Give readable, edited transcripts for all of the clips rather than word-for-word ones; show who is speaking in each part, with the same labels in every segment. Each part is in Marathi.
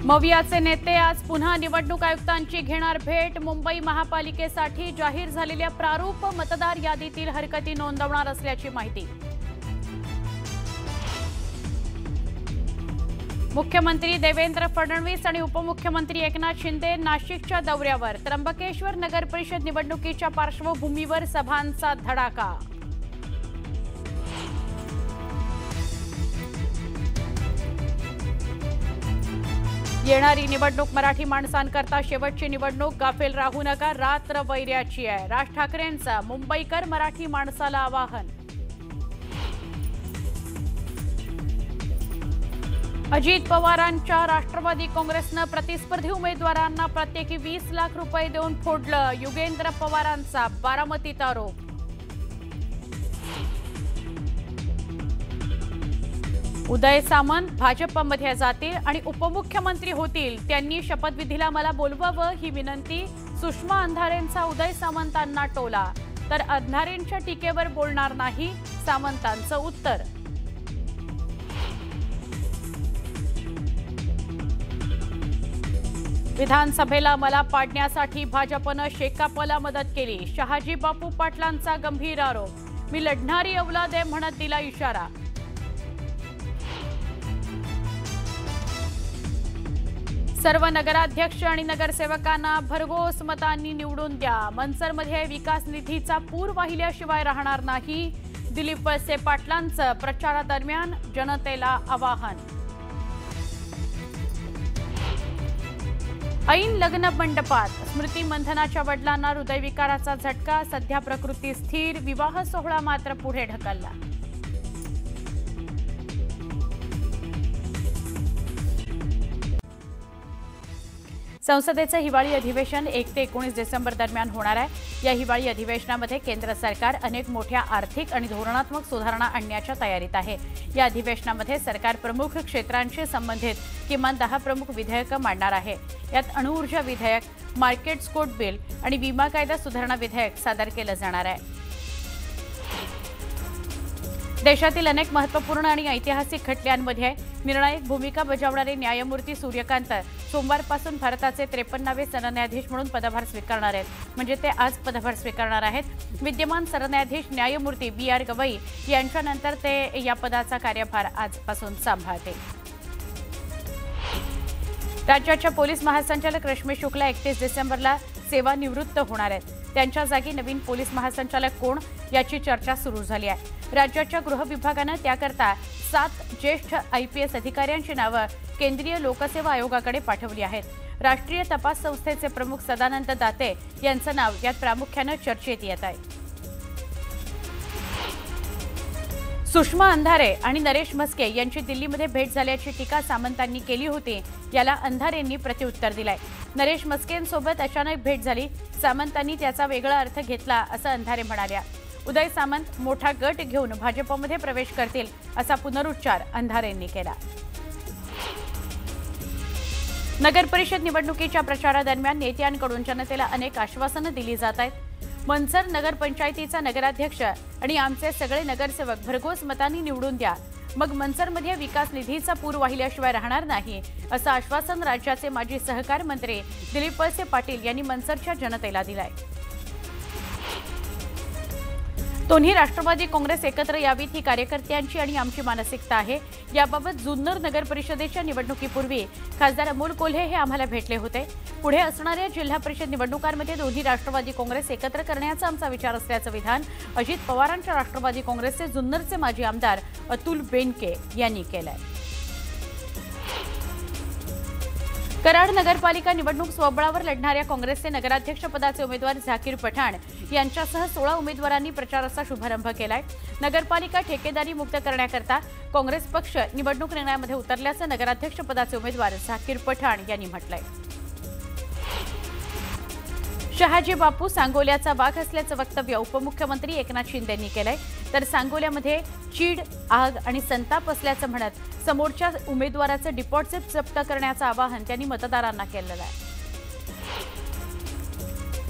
Speaker 1: मवियाचे नेते आज पुन्हा निवडणूक आयुक्तांची घेणार भेट। मुंबई महापालिकेसाठी जाहीर झालेल्या प्रारूप मतदार यादीतील हरकती नोंदवणार असल्याची माहिती। मुख्यमंत्री देवेंद्र फडणवीस आणि उपमुख्यमंत्री एकनाथ शिंदे नाशिकच्या दौऱ्यावर। त्र्यंबकेश्वर नगर परिषद निवडणुकीच्या पार्श्वभूमीवर सभांचा धडाका। येणारी निवडणूक मराठी माणसांकरता शेवटची निवडणूक, गाफेल राहू नका, रात्र वैर्याची आहे। राज ठाकरेंचं मुंबईकर मराठी माणसाला आवाहन। अजित पवारांच्या राष्ट्रवादी काँग्रेसनं प्रतिस्पर्धी उमेदवारांना प्रत्येकी 20 लाख रुपये देऊन फोडलं। युगेंद्र पवारांचा बारामतीत आरोप। उदय सामंत भाजपमध्ये जातील आणि उपमुख्यमंत्री होतील, त्यांनी शपथविधीला मला बोलवावं ही विनंती। सुषमा अंधारेंचा उदय सामंतांना टोला, तर अंधारेंच्या टीकेवर बोलणार नाही, सामंतांचं उत्तर। विधानसभेला मला पाडण्यासाठी भाजपनं शेकापला मदत केली, शहाजी बापू पाटलांचा गंभीर आरोप। मी लढणारी औलाद आहे म्हणत दिला इशारा। सर्व नगराध्यक्ष आणि नगरसेवकांना भरघोस मतांनी निवडून द्या। मनसरमध्ये विकास निधीचा पूर वाहिल्याशिवाय राहणार नाही, दिलीप वळसे पाटलांचं प्रचारादरम्यान जनतेला आवाहन। ऐन लग्न मंडपात स्मृती मंथनाच्या वडिलांना हृदयविकाराचा झटका, सध्या प्रकृती स्थिर, विवाह सोहळा मात्र पुढे ढकलला। संसदेचे हिवाळी अधिवेशन 1 ते 19 डिसेंबर दरम्यान होणार आहे। या हिवाळी अधिवेशनामध्ये केंद्र सरकार अनेक मोठ्या आर्थिक आणि धोरणात्मक सुधारणा आणण्याच्या तयारीत आहे। या अधिवेशनामध्ये सरकार प्रमुख क्षेत्रांशी संबंधित किमान 10 प्रमुख विधेयकं मांडणार आहे। यात अणुऊर्जा विधेयक, मार्केट स्कोट बिल आणि विमा कायदा सुधारणा विधेयक सादर केलं जाणार आहे। देशातील अनेक महत्त्वपूर्ण आणि ऐतिहासिक खटल्यांमध्ये निर्णायक भूमिका बजावणारे न्यायमूर्ती सूर्यकांत सोमवारपासून भारताचे 53वे सरन्यायाधीश म्हणून पदभार स्वीकारणार आहेत, म्हणजे ते आज पदभार स्वीकारणार आहेत। विद्यमान सरन्यायाधीश न्यायमूर्ती BR गवई यांच्यानंतर ते या पदाचा कार्यभार आजपासून सांभाळतील। राज्याच्या पोलीस महासंचालक रश्मी शुक्ला 31 डिसेंबरला सेवानिवृत्त होणार आहेत। त्यांच्या जागी नवीन पोलीस महासंचालक कोण याची चर्चा सुरू झाली आहे। राज्याच्या गृह विभागाने त्याकरता 7 ज्येष्ठ IPS अधिकाऱ्यांची नावे केंद्रीय लोकसेवा आयोगाकडे पाठवली आहेत। राष्ट्रीय तपास संस्थेचे प्रमुख सदानंद दाते यांचं नाव यात प्रामुख्याने चर्चेत येत आहे। सुषमा अंधारे आणि नरेश म्हस्के यांची दिल्लीमध्ये भेट झाल्याची टीका सामंतांनी केली होती, याला अंधारेंनी प्रत्युत्तर दिलंय। नरेश म्हस्केंसोबत अचानक भेट झाली, सामंतांनी त्याचा वेगळा अर्थ घेतला असं अंधारे म्हणाल्या। उदय सामंत मोठा गट घेऊन भाजपमध्ये प्रवेश करतील असा पुनरुच्चार अंधारेंनी केला। नगर परिषद निवडणुकीच्या प्रचारादरम्यान नेत्यांकडून जनतेला अनेक आश्वासनं दिली जात आहेत। मनसर नगर पंचायतीचा नगराध्यक्ष आणि आमचे सगळे नगरसेवक भरघोस मतांनी निवडून द्या, मग मनसरमध्ये विकास निधीचा पूर वाहिल्याशिवाय राहणार नाही असं आश्वासन राज्याचे माजी सहकार मंत्री दिलीप वळसे पाटील यांनी मनसरच्या जनतेला दिलंय। दोन्ही राष्ट्रवादी काँग्रेस एकत्र यावीत ही कार्यकर्त्यांची आणि आमची मानसिकता आहे। याबाबत जुन्नर नगर परिषदेच्या निवडणुकीपूर्वी खासदार अमोल कोल्हे हे आम्हाला भेटले होते। पुढे असणाऱ्या जिल्हा परिषद निवडणुकांमध्ये दोन्ही राष्ट्रवादी काँग्रेस एकत्र करण्याचा आमचा विचार असल्याचं विधान अजित पवारांच्या राष्ट्रवादी काँग्रेसचे जुन्नरचे माजी आमदार अतुल बेनके यांनी केलंय। कराड नगरपालिका निवडणूक स्वबळावर लढणाऱ्या काँग्रेसचे नगराध्यक्षपदाचे उमेदवार झाकीर पठाण यांच्यासह 16 उमेदवारांनी प्रचाराचा शुभारंभ केलाय। नगरपालिका ठेकेदारी मुक्त करण्याकरता काँग्रेस पक्ष निवडणूक रिंगणामध्ये उतरल्याचं नगराध्यक्षपदाचे उमेदवार झाकीर पठाण यांनी म्हटलंय। शहाजी बापू सांगोल्याचा वाघ असल्याचं वक्तव्य उपमुख्यमंत्री एकनाथ शिंदे यांनी केलंय, तर सांगोल्यामध्ये चीड, आग आणि संताप असल्याचं म्हणत समोरच्या उमेदवाराचं डिपॉझिट जप्त करण्याचं आवाहन त्यांनी मतदारांना केलेलं आहे।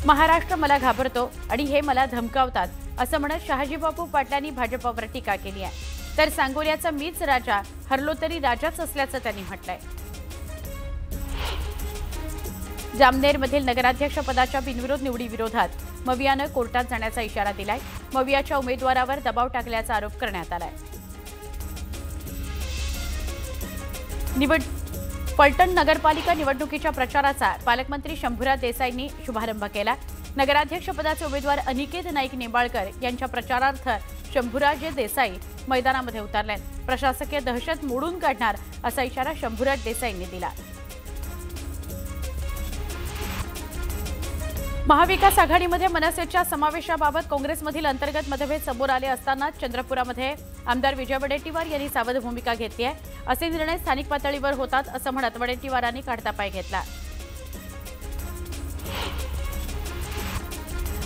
Speaker 1: महाराष्ट्र मला घाबरतो आणि हे मला धमकावतात असं म्हणत शहाजी बापू पाटलांनी भाजपवर टीका केली आहे, तर सांगोल्याचा मीच राजा हरलो तरी राजाच असल्याचं त्यांनी म्हटलंय। जामनेरमधील नगराध्यक्षपदाच्या बिनविरोध निवडीविरोधात मवियानं कोर्टात जाण्याचा इशारा दिलाय। मवियाच्या उमेदवारावर दबाव टाकल्याचा आरोप करण्यात आलाय। फलटण नगरपालिका निवडणुकीच्या प्रचाराचा पालकमंत्री शंभूराज देसाईंनी शुभारंभ केला। नगराध्यक्षपदाचे उमेदवार अनिकेत नाईक निंबाळकर यांच्या प्रचारार्थ शंभूराज देसाई मैदानामध्ये उतरले। प्रशासकीय दहशत मोडून काढणार असा इशारा शंभूराज देसाईंनी दिला। महाविकास आघाडीमध्ये मनसेच्या समावेशाबाबत काँग्रेसमधील अंतर्गत मतभेद समोर आले असताना चंद्रपुरामध्ये आमदार विजय वडेट्टीवार यांनी सावध भूमिका घेतली आहे। असे निर्णय स्थानिक पातळीवर होतात असं म्हणत वडेट्टीवारांनी काढता पाय घेतला।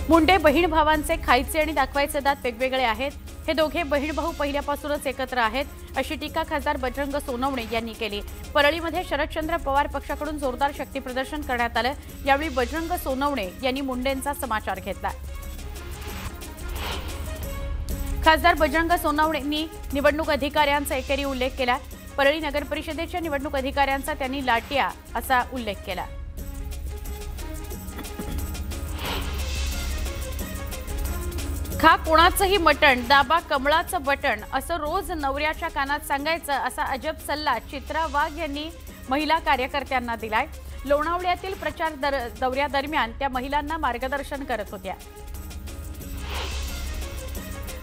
Speaker 1: मुंडे बहीण भावांचे खायचे आणि दाखवायचे दात वेगवेगळे आहेत। हे दोघे बहीण भाऊ पहिल्यापासूनच एकत्र आहेत अशी टीका खासदार बजरंग सोनवणे यांनी केली। परळीमध्ये शरदचंद्र पवार पक्षाकडून जोरदार शक्तीप्रदर्शन करण्यात आलं। यावेळी बजरंग सोनवणे यांनी मुंडेंचा समाचार घेतला। खासदार बजरंग सोनवणेंनी निवडणूक अधिकाऱ्यांचा एकेरी उल्लेख केला। परळी नगर परिषदेच्या निवडणूक अधिकाऱ्यांचा त्यांनी लाट्या असा उल्लेख केला। खा कोणाचंही मटण, दाबा कमळाचं बटण असं रोज नवऱ्याच्या कानात सांगायचं असा अजब सल्ला चित्रा वाघ यांनी महिला कार्यकर्त्यांना दिलाय। लोणावळ्यातील प्रचार दौऱ्यादरम्यान त्या महिलांना मार्गदर्शन करत होत्या।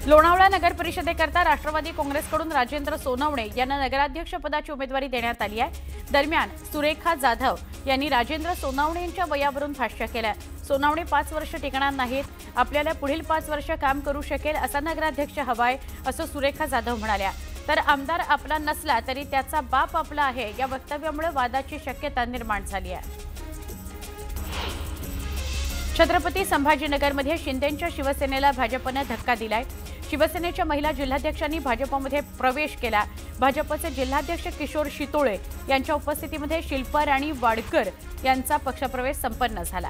Speaker 1: लोणावळा नगर परिषदेकरता राष्ट्रवादी काँग्रेसकडून राजेंद्र सोनवणे यांना नगराध्यक्षपदाची उमेदवारी देण्यात आली आहे। दरम्यान सुरेखा जाधव यांनी राजेंद्र सोनवणेंच्या वयावरून भाष्य केलं। सोनवणे 5 वर्ष टिकणार नाहीत, आपल्याला पुढील 5 वर्ष काम करू शकेल असा नगराध्यक्ष हवाय असं सुरेखा जाधव म्हणाल्या। तर आमदार आपला नसला तरी त्याचा बाप आपला आहे या वक्तव्यामुळे वादाची शक्यता निर्माण झाली आहे। छत्रपती संभाजीनगरमध्ये शिंदेंच्या शिवसेनेला भाजपने धक्का दिलाय। शिवसेनेच्या महिला जिल्हाध्यक्षांनी भाजपमध्ये प्रवेश केला। भाजपचे जिल्हाध्यक्ष किशोर शितोळे यांच्या उपस्थितीमध्ये शिल्पा राणी वाडकर यांचा पक्षप्रवेश संपन्न झाला।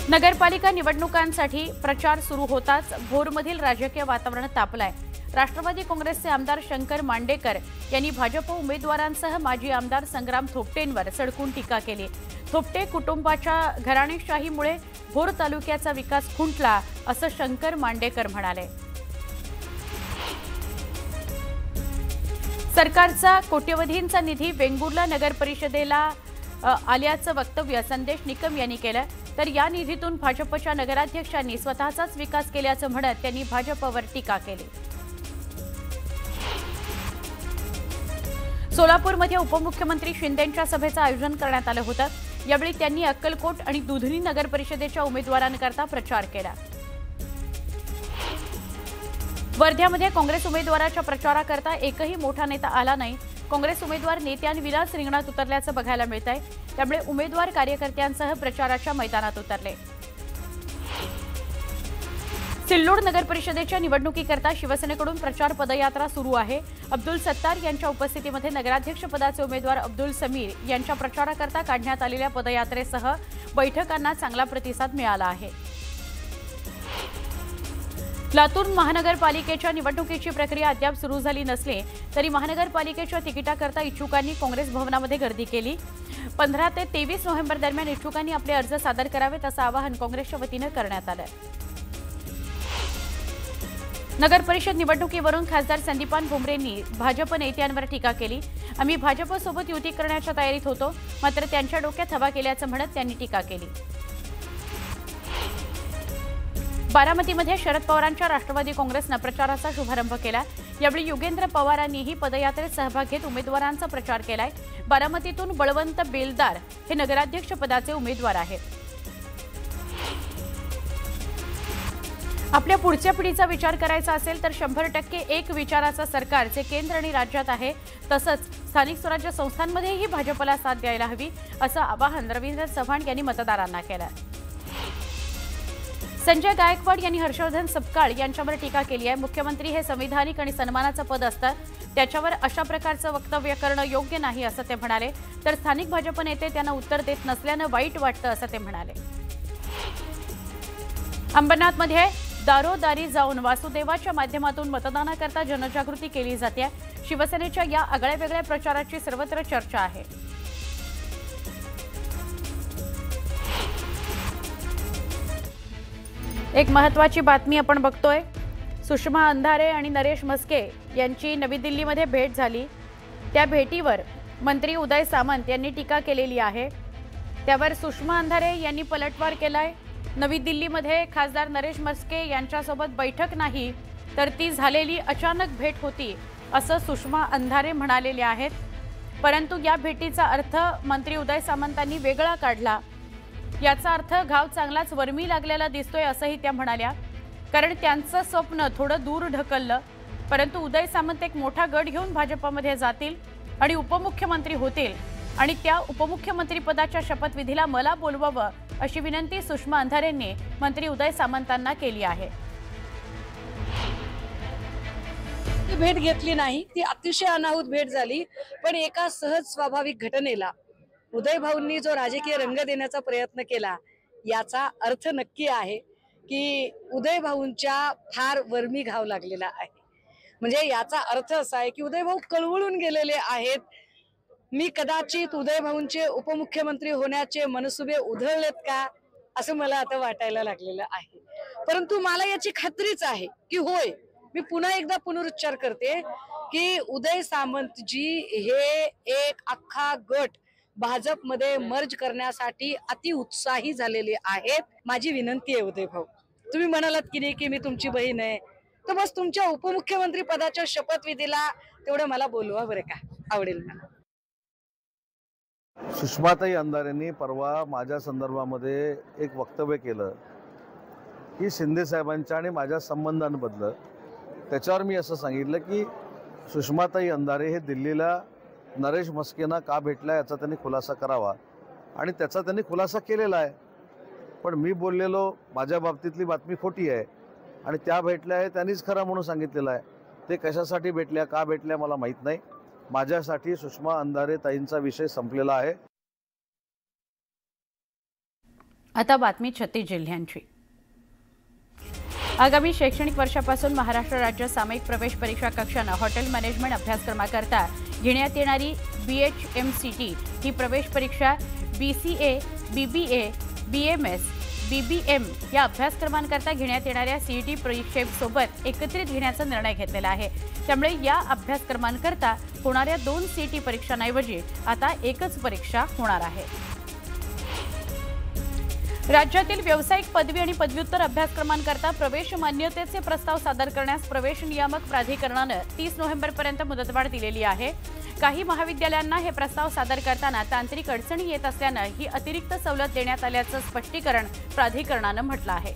Speaker 1: नगरपालिका निवडणुकांसाठी प्रचार सुरू होताच भोरमधील राजकीय वातावरण तापलंय। राष्ट्रवादी काँग्रेसचे आमदार शंकर मांडेकर यांनी भाजप उमेदवारांसह माजी आमदार संग्राम थोपटेंवर सडकून टीका केली। थोपटे कुटुंबाच्या घराणेशाहीमुळे भोर तालुक्याचा विकास खुंटला असं शंकर मांडेकर म्हणाले। सरकारचा कोट्यवधींचा निधी वेंगुर्ला नगर परिषदेला आल्याचं वक्तव्य संदेश निकम यांनी केलं। तर या निधीतून भाजपच्या नगराध्यक्षांनी स्वतःचाच विकास केल्याचं म्हणत त्यांनी भाजपवर टीका केली। सोलापूरमध्ये उपमुख्यमंत्री शिंदेंच्या सभेचं आयोजन करण्यात आलं होतं। यावेळी त्यांनी अक्कलकोट आणि दुधनी नगर परिषदेच्या उमेदवारांकरता प्रचार केला। वर्ध्यामध्ये काँग्रेस उमेदवाराच्या प्रचाराकरता एकही मोठा नेता आला नाही। काँग्रेस उमेदवार नेत्यांविनाच रिंगणात उतरल्याचं बघायला मिळतंय। त्यामुळे उमेदवार कार्यकर्त्यांसह प्रचाराच्या मैदानात उतरले। सिल्लोड नगर परिषदेच्या निवडणुकीकरता शिवसेनेकडून प्रचार पदयात्रा सुरू आहे। अब्दुल सत्तार यांच्या उपस्थितीमध्ये नगराध्यक्षपदाचे उमेदवार अब्दुल समीर यांच्या प्रचाराकरता काढण्यात आलेल्या पदयात्रेसह बैठकांना चांगला प्रतिसाद मिळाला आहे। लातूर महानगरपालिकेच्या निवडणुकीची प्रक्रिया अद्याप सुरू झाली नसली तरी महानगरपालिकेच्या तिकिटाकरता इच्छुकांनी काँग्रेस भवनामध्ये गर्दी केली। 15 ते 23 नोव्हेंबर दरम्यान इच्छुकांनी आपले अर्ज सादर करावेत असं आवाहन काँग्रेसच्या वतीनं करण्यात आलं। नगर परिषद निवडणुकीवरून खासदार संदीपान भुमरेंनी भाजप नेत्यांवर टीका केली। आम्ही भाजपसोबत युती करण्याच्या तयारीत होतो, मात्र त्यांच्या डोक्यात हवा केल्याचं म्हणत त्यांनी टीका केली। बारामतीमध्ये शरद पवारांच्या राष्ट्रवादी काँग्रेसनं प्रचाराचा शुभारंभ केला। यावेळी योगेंद्र पवारांनीही पदयात्रेत सहभाग घेत उमेदवारांचा प्रचार केलाय। बारामतीतून बळवंत बेलदार हे नगराध्यक्षपदाचे उमेदवार आहेत। आपल्या पुढच्या पिढीचा विचार करायचा असेल तर 100% एक विचाराचं सरकार जे केंद्र आणि राज्यात आहे, तसंच स्थानिक स्वराज्य संस्थांमध्येही भाजपला साथ द्यायला हवी असं आवाहन रवींद्र चव्हाण यांनी मतदारांना केलं। संजय गायकवाड यांनी हर्षवर्धन सपकाळ यांच्यावर टीका केली आहे। मुख्यमंत्री हे संविधानिक आणि सन्मानाचं पद असतं, त्याच्यावर अशा प्रकारचं वक्तव्य करणं योग्य नाही असं ते म्हणाले। तर स्थानिक भाजप नेते त्यांना उत्तर देत नसल्यानं वाईट वाटतं असं ते म्हणाले। अंबरनाथमध्ये दारोदारी जाऊन वासुदेवाच्या माध्यमातून मतदानाकरता जनजागृती केली जाते। शिवसेनेच्या या आगळ्यावेगळ्या प्रचाराची सर्वत्र चर्चा आहे। एक महत्त्वाची बातमी आपण बघतोय। सुषमा अंधारे आणि नरेश म्हस्के यांची नवी दिल्लीमध्ये भेट झाली। त्या भेटीवर मंत्री उदय सामंत यांनी टीका केलेली आहे। त्यावर सुषमा अंधारे यांनी पलटवार केलाय। नवी दिल्लीमध्ये खासदार नरेश म्हस्के यांच्यासोबत बैठक नाही तर ती झालेली अचानक भेट होती असं सुषमा अंधारे म्हणालेले आहेत। परंतु या भेटीचा अर्थ मंत्री उदय सामंतांनी वेगळा काढला। याचा अर्थ घाव चांगलाच वर्मी लागलेला दिसतोय असंही त्या म्हणाल्या, कारण त्यांचं स्वप्न थोडं दूर ढकललं। परंतु उदय सामंत एक मोठा गट घेऊन भाजपमध्ये जातील आणि उपमुख्यमंत्री होतील आणि त्या उपमुख्यमंत्री पदाच्या शपथविधीला मला बोलवावं अशी विनंती सुषमा अंधारेंनी मंत्री उदय सामंतांना केली आहे।
Speaker 2: ती भेट घेतली नाही, ती अतिशय अनाहूत भेट झाली। पण एका सहज स्वाभाविक घटनेला उदय भाऊंनी जो राजकीय रंग देण्याचा प्रयत्न केला याचा अर्थ नक्की आहे की उदय भाऊंच्या फार वर्मी घाव लागलेला आहे। म्हणजे याचा अर्थ असा आहे की उदय भाऊ कळवळून गेलेले आहेत। मी कदाचित उदय भाऊंचे उपमुख्यमंत्री होण्याचे मनसुबे उधळलेत का असं मला आता वाटायला लागलेलं आहे। परंतु मला याची खात्रीच आहे की होय, मी पुन्हा एकदा पुनरुच्चार करते की उदय सामंत जी हे एक अख्खा गट भाजपमध्ये मर्ज करण्यासाठी अति उत्साही झालेले आहेत। माझी विनंती आहे उदय भाऊ, तुम्ही म्हणालात की नाही की मी तुमची बहीण आहे, तर बस तुमच्या उपमुख्यमंत्री पदाच्या शपथविधीला तेवढं मला बोलवा बरं का, आवडेल मला।
Speaker 3: सुषमाताई अंधारेंनी परवा माझ्या संदर्भामध्ये एक वक्तव्य केलं की शिंदे साहेबांच्या आणि माझ्या संबंधांबद्दल। त्याच्यावर मी असं सांगितलं की सुषमाताई अंधारे हे दिल्लीला नरेश म्हस्केंना का भेटला याचा त्यांनी खुलासा करावा, आणि त्याचा त्यांनी खुलासा केलेला आहे। पण मी बोललेलो माझ्या बाबतीतली बातमी खोटी आहे आणि त्या भेटल्या आहे त्यांनीच खरं म्हणून सांगितलेलं आहे। ते कशासाठी भेटल्या का भेटल्या मला माहीत नाही। माझ्यासाठी सुषमा अंधारे ताईंचा विषय संपलेला आहे।
Speaker 1: आता बातमी छत्तीस जिल्ह्यांची। आगामी शैक्षणिक वर्षापासून महाराष्ट्र राज्य सामायिक प्रवेश परीक्षा कक्षानं हॉटेल मॅनेजमेंट अभ्यासक्रमाकरता घेण्यात येणारी BHMCT ही प्रवेश परीक्षा BCA, BBA, BMS, BBM या अभ्यासक्रमांकरता घेण्यात येणाऱ्या CET परीक्षेसोबत एकत्रित घेण्याचा निर्णय घेतलेला आहे। त्यामुळे या अभ्यासक्रमांकरता होणाऱ्या 2 CET परीक्षांऐवजी आता एकच परीक्षा होणार आहे। राज्यातील व्यावसायिक पदवी आणि पदव्युत्तर अभ्यासक्रमांकरता प्रवेश मान्यतेचे प्रस्ताव सादर करण्यास प्रवेश नियामक प्राधिकरणाने 30 नोव्हेंबरपर्यंत मुदतवाढ दिलेली आहे। काही महाविद्यालयांना हे प्रस्ताव सादर करताना तांत्रिक अडचणी येत असल्याने ही अतिरिक्त सवलत देण्यात आल्याचं स्पष्टीकरण प्राधिकरणाने म्हटलं आहे।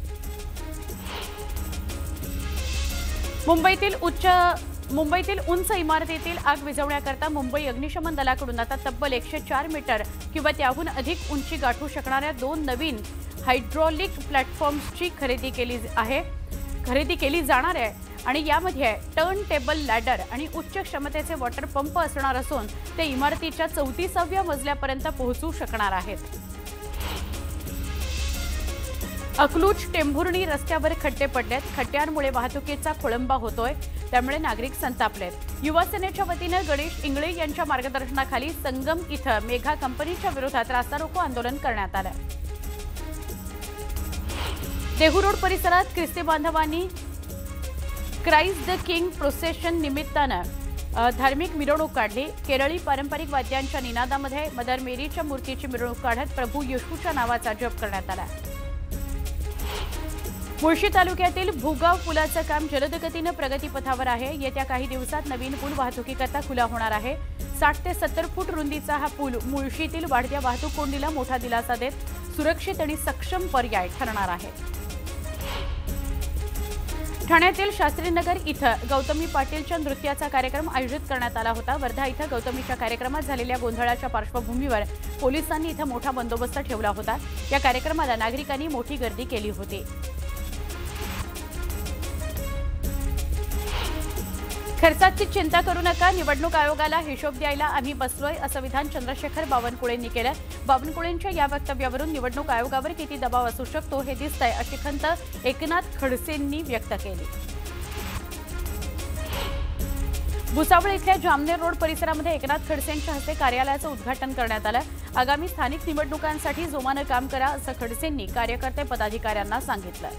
Speaker 1: मुंबईतील उंच इमारतीतील आग विझवण्याकरता मुंबई अग्निशमन दलाकडून आता तब्बल 104 मीटर किंवा त्याहून अधिक उंची गाठू शकणाऱ्या 2 नवीन हायड्रॉलिक प्लॅटफॉर्म्सची खरेदी केली जाणार आहे आणि यामध्ये टर्न टेबल लॅडर आणि उच्च क्षमतेचे वॉटर पंप असणार असून ते इमारतीच्या 34व्या मजल्यापर्यंत पोहोचू शकणार आहेत। अकलूज टेंभुर्णी रस्त्यावर खड्डे पडलेत। खड्ड्यांमुळे वाहतुकीचा खोळंबा होतोय, त्यामुळे नागरिक संतापलेत। युवा सेनेच्या वतीने गणेश इंगळे यांच्या मार्गदर्शनाखाली संगम इथं मेघा कंपनीच्या विरोधात रास्ता रोको आंदोलन करण्यात आलं। देहू रोड परिसरात ख्रिस्ती बांधवांनी क्राइस्ट द किंग प्रोसेशन निमित्तानं धार्मिक मिरवणूक काढली। केरळी पारंपरिक वाद्यांच्या निनादामध्ये मदर मेरीच्या मूर्तीची मिरवणूक काढत प्रभू येशूच्या नावाचा जप करण्यात आला। मुळशी तालुक्यातील भूगाव पुलाचं काम जलद गतीनं प्रगतीपथावर आहे। येत्या काही दिवसात नवीन पूल वाहतुकीकरता खुला होणार आहे। 60 ते 70 फूट रुंदीचा हा पूल मुळशीतील वाढत्या वाहतूक कोंडीला मोठा दिलासा देत सुरक्षित आणि सक्षम पर्याय ठरणार आहे। ठाण्यातील शास्त्रीनगर इथं गौतमी पाटीलच्या नृत्याचा कार्यक्रम आयोजित करण्यात आला होता। वर्धा इथं गौतमीच्या कार्यक्रमात झालेल्या गोंधळाच्या पार्श्वभूमीवर पोलिसांनी इथं मोठा बंदोबस्त ठेवला होता। या कार्यक्रमाला नागरिकांनी मोठी गर्दी केली होती। खर्चाची चिंता करू नका, निवडणूक आयोगाला हिशोब द्यायला आम्ही बसलोय असं विधान चंद्रशेखर बावनकुळेंनी केलं। बावनकुळेंच्या या वक्तव्यावरून निवडणूक आयोगावर किती दबाव असू शकतो हे दिसतंय अशी खंत एकनाथ खडसेंनी व्यक्त केली। भुसावळ इथल्या जामनेर रोड परिसरामध्ये एकनाथ खडसेंच्या हस्ते कार्यालयाचं उद्घाटन करण्यात आलं। आगामी स्थानिक निवडणुकांसाठी जोमानं काम करा असं खडसेंनी कार्यकर्ते पदाधिकाऱ्यांना सांगितलं।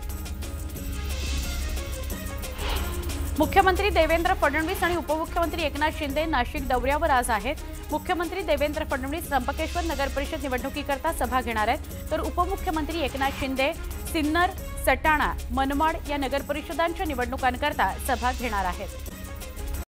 Speaker 1: मुख्यमंत्री देवेंद्र फडणवीस आणि उपमुख्यमंत्री एकनाथ शिंदे नाशिक दौऱ्यावर आज आहेत। मुख्यमंत्री देवेंद्र फडणवीस त्र्यंबकेश्वर नगर परिषद निवडणुकीकरता सभा घेणार आहेत, तर उपमुख्यमंत्री एकनाथ शिंदे सिन्नर, सटाणा, मनमाड या नगर परिषदांच्या निवडणुकांकरता सभा घेणार आहेत।